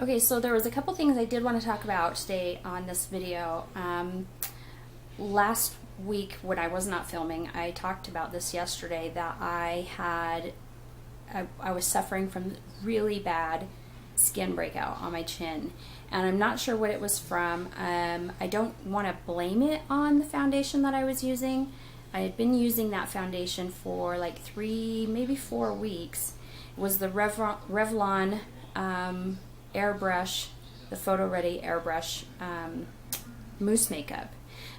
Okay, so there was a couple things I did want to talk about today on this video. Last week when I was not filming, I talked about this yesterday, that I was suffering from really bad skin breakout on my chin, and I'm not sure what it was from. I don't want to blame it on the foundation that I was using. I had been using that foundation for like 3, maybe 4 weeks. It was the Revlon airbrush, the Photo Ready airbrush mousse makeup,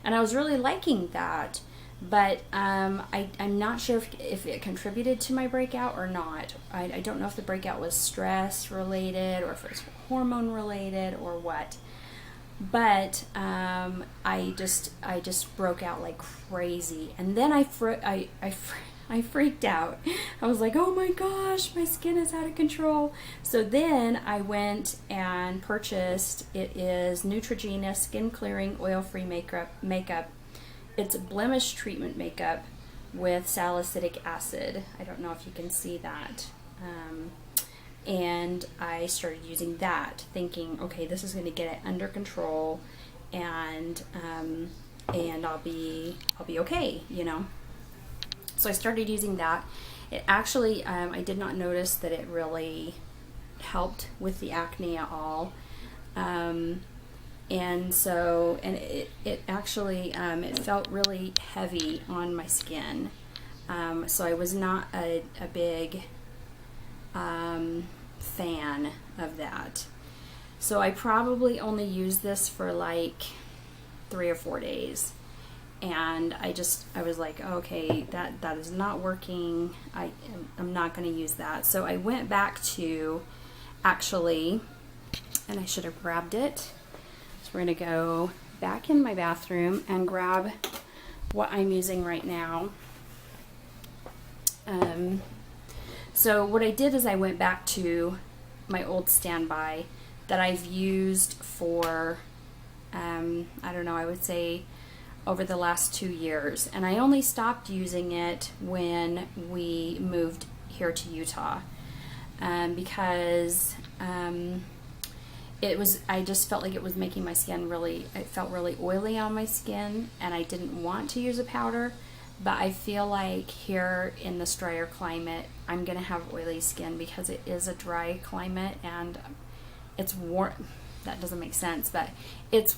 and I was really liking that, but I'm not sure if it contributed to my breakout or not. I don't know if the breakout was stress related or if it was hormone related or what, but I just broke out like crazy, and then I freaked out. I was like, oh my gosh, my skin is out of control. So then I went and purchased, it is Neutrogena Skin Clearing Oil-Free Makeup. It's a blemish treatment makeup with salicylic acid. I don't know if you can see that. And I started using that, thinking, okay, this is going to get it under control, and I'll be okay, you know. So I started using that. It actually, I did not notice that it really helped with the acne at all. And it actually, it felt really heavy on my skin. So I was not a big fan of that. So I probably only used this for like 3 or 4 days. And I was like, okay, that is not working. I'm not going to use that. So I went back to, actually, and I should have grabbed it. So we're going to go back in my bathroom and grab what I'm using right now. So what I did is I went back to my old standby that I've used for, I don't know, I would say over the last 2 years, and I only stopped using it when we moved here to Utah, because I just felt like it was making my skin it felt really oily on my skin, and I didn't want to use a powder. But I feel like here in this drier climate, I'm gonna have oily skin because it is a dry climate and it's warm. That doesn't make sense, but it's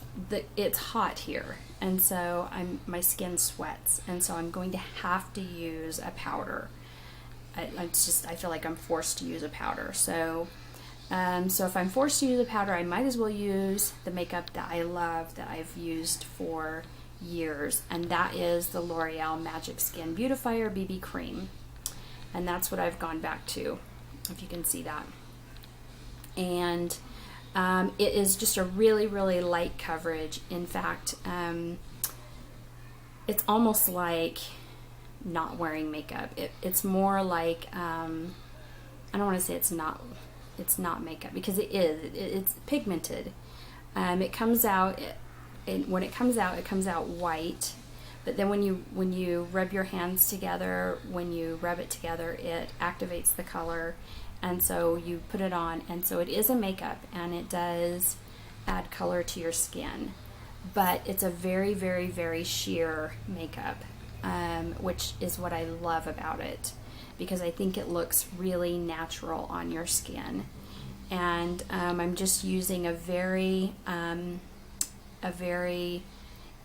hot here, and so my skin sweats, and so I'm going to have to use a powder. I feel like I'm forced to use a powder. So if I'm forced to use a powder, I might as well use the makeup that I love, that I've used for years, and that is the L'Oreal Magic Skin Beautifier BB Cream, and that's what I've gone back to, if you can see that. And it is just a really, really light coverage. In fact, it's almost like not wearing makeup. It's more like, I don't want to say it's not makeup, because it is. It's pigmented. It comes out, when it comes out white, but then when you rub your hands together, when you rub it together, it activates the color. And so you put it on, and so it is a makeup, and it does add color to your skin. But it's a very, very, very sheer makeup, which is what I love about it, because I think it looks really natural on your skin. And I'm just using a very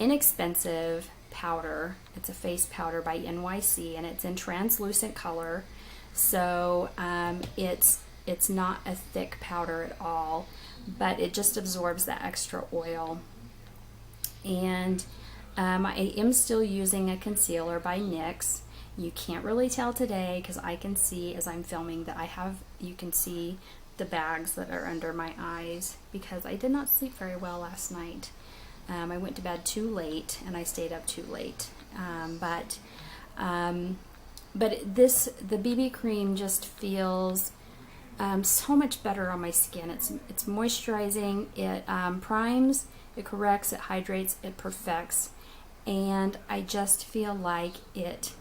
inexpensive powder. It's a face powder by NYC, and it's in translucent color. So it's not a thick powder at all, but it just absorbs that extra oil. And I am still using a concealer by NYX. You can't really tell today because I can see as I'm filming that you can see the bags that are under my eyes, because I did not sleep very well last night. I went to bed too late and I stayed up too late. But the BB cream just feels so much better on my skin. It's moisturizing, it primes, it corrects, it hydrates, it perfects, and I just feel like it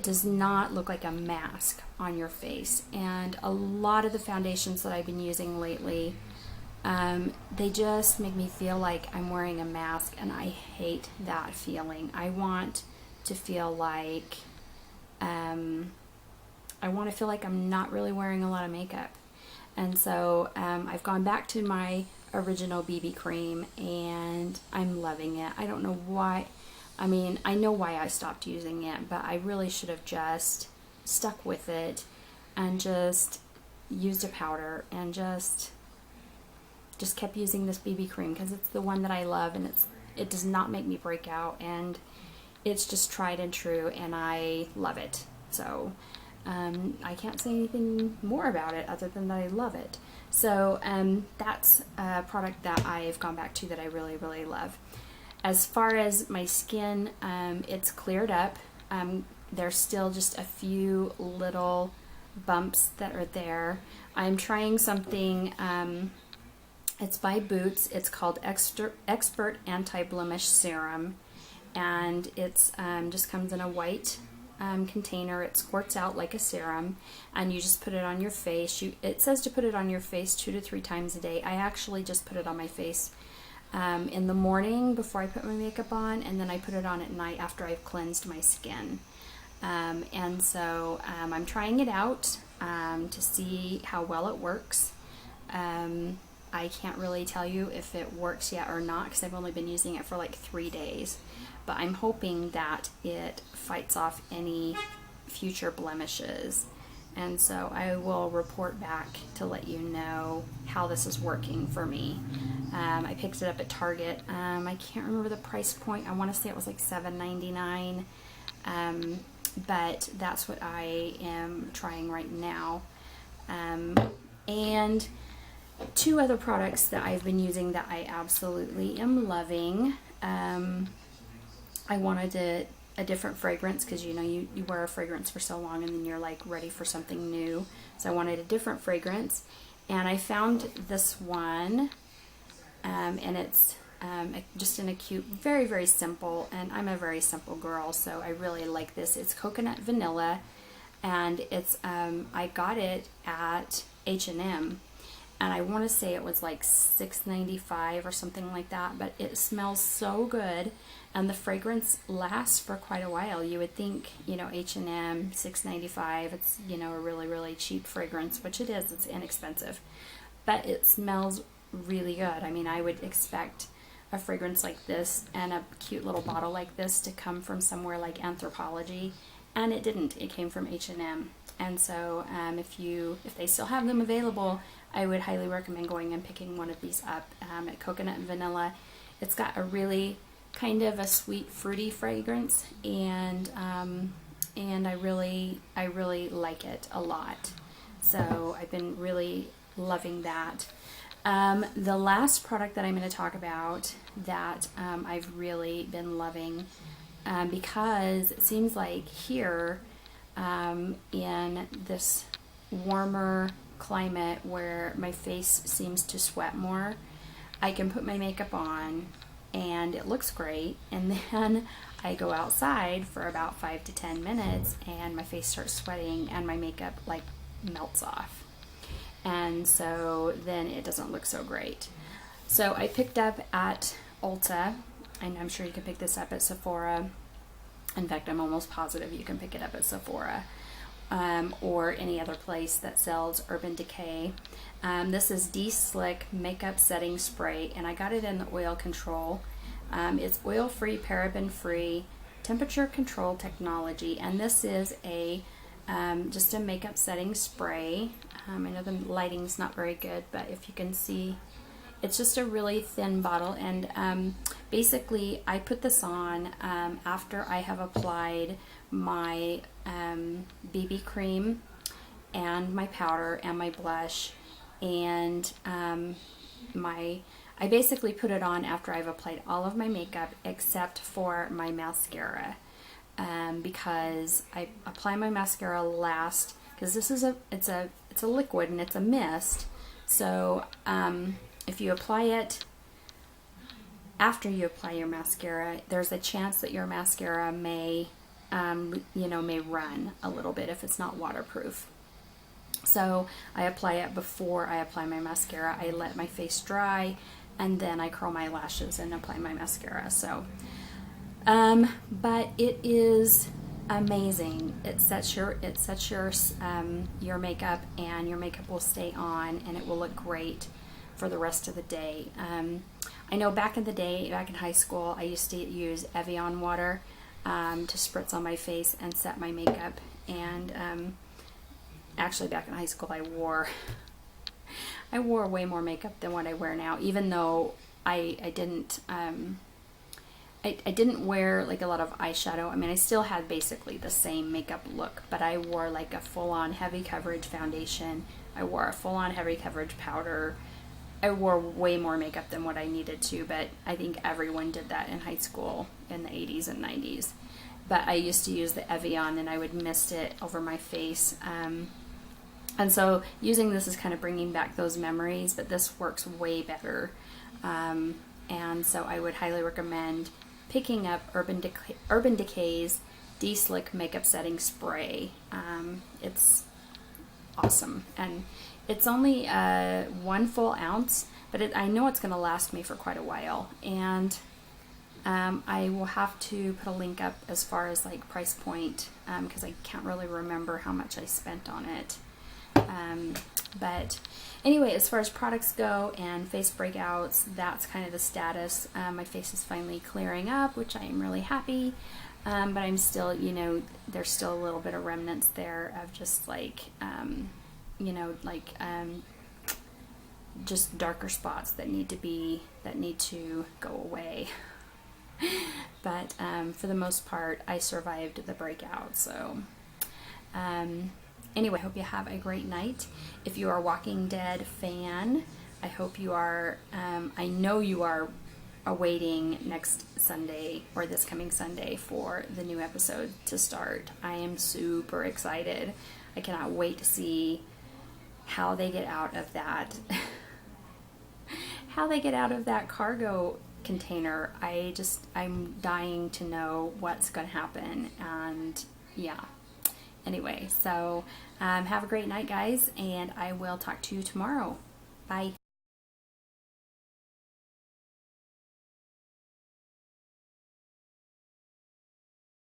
does not look like a mask on your face. And a lot of the foundations that I've been using lately, they just make me feel like I'm wearing a mask, and I hate that feeling. I want to feel like I'm not really wearing a lot of makeup. And so I've gone back to my original BB cream, and I'm loving it. I don't know why. I mean, I know why I stopped using it, but I really should have just stuck with it and just used a powder and just kept using this BB cream, because it's the one that I love, and it does not make me break out, and it's just tried and true, and I love it. So I can't say anything more about it other than that I love it. So that's a product that I've gone back to that I really, really love. As far as my skin, it's cleared up. There's still just a few little bumps that are there. I'm trying something, it's by Boots. It's called Expert Anti-Blemish Serum, and it's just comes in a white container. It squirts out like a serum, and you just put it on your face. It says to put it on your face 2 to 3 times a day. I actually just put it on my face in the morning before I put my makeup on, and then I put it on at night after I've cleansed my skin. And so I'm trying it out to see how well it works. I can't really tell you if it works yet or not, because I've only been using it for like 3 days. But I'm hoping that it fights off any future blemishes. And so I will report back to let you know how this is working for me. I picked it up at Target. I can't remember the price point. I want to say it was like $7.99. But that's what I am trying right now. And 2 other products that I've been using that I absolutely am loving. I wanted a different fragrance, because you know you wear a fragrance for so long and then you're like ready for something new. So I wanted a different fragrance, and I found this one, and it's just in a cute, very, very simple, and I'm a very simple girl, so I really like this. It's coconut vanilla, and it's I got it at H&M, and I want to say it was like $6.95 or something like that, but it smells so good, and the fragrance lasts for quite a while. You would think, you know, H&M, $6.95, it's, you know, a really, really cheap fragrance, which it is, it's inexpensive, but it smells really good. I mean, I would expect a fragrance like this and a cute little bottle like this to come from somewhere like Anthropologie, and it didn't. It came from H&M. And so if they still have them available, I would highly recommend going and picking one of these up. At Coconut and Vanilla, it's got a really kind of a sweet, fruity fragrance, and I really like it a lot. So I've been really loving that. The last product that I'm going to talk about that I've really been loving, because it seems like here in this warmer climate where my face seems to sweat more, I can put my makeup on and it looks great, and then I go outside for about 5 to 10 minutes and my face starts sweating and my makeup like melts off, and so then it doesn't look so great. So I picked up at Ulta, and I'm sure you can pick this up at Sephora. In fact, I'm almost positive you can pick it up at Sephora, or any other place that sells Urban Decay. This is De-Slick Makeup Setting Spray, and I got it in the oil control. It's oil-free, paraben-free, temperature-control technology, and this is a just a makeup setting spray. I know the lighting's not very good, but if you can see, it's just a really thin bottle, and basically I put this on after I have applied my BB cream and my powder and my blush, and I basically put it on after I've applied all of my makeup except for my mascara, because I apply my mascara last, because this is it's a liquid and it's a mist. So if you apply it after you apply your mascara, there's a chance that your mascara may you know, may run a little bit if it's not waterproof. So I apply it before I apply my mascara. I let my face dry, and then I curl my lashes and apply my mascara. So, but it is amazing. It sets your makeup, and your makeup will stay on, and it will look great for the rest of the day. I know back in the day, back in high school, I used to use Evian water to spritz on my face and set my makeup. And actually, back in high school, I wore way more makeup than what I wear now. Even though I didn't wear like a lot of eyeshadow. I mean, I still had basically the same makeup look, but I wore like a full-on heavy coverage foundation. I wore a full-on heavy coverage powder. I wore way more makeup than what I needed to, but I think everyone did that in high school in the 80s and 90s. But I used to use the Evian, and I would mist it over my face. And so using this is kind of bringing back those memories, but this works way better. And so I would highly recommend picking up Urban Decay's De-Slick Makeup Setting Spray. It's awesome, and it's only 1 full ounce, but I know it's going to last me for quite a while. And I will have to put a link up as far as like price point, because I can't really remember how much I spent on it. But anyway, as far as products go and face breakouts, that's kind of the status. My face is finally clearing up, which I am really happy. But I'm still, you know, there's still a little bit of remnants there of just like, you know, like just darker spots that need to go away. But for the most part, I survived the breakout. So anyway, I hope you have a great night. If you are a Walking Dead fan, I hope you are, I know you are awaiting next Sunday or this coming Sunday for the new episode to start. I am super excited. I cannot wait to see how they get out of that cargo container. I'm dying to know what's going to happen. And yeah, anyway, so have a great night, guys, and I will talk to you tomorrow. Bye.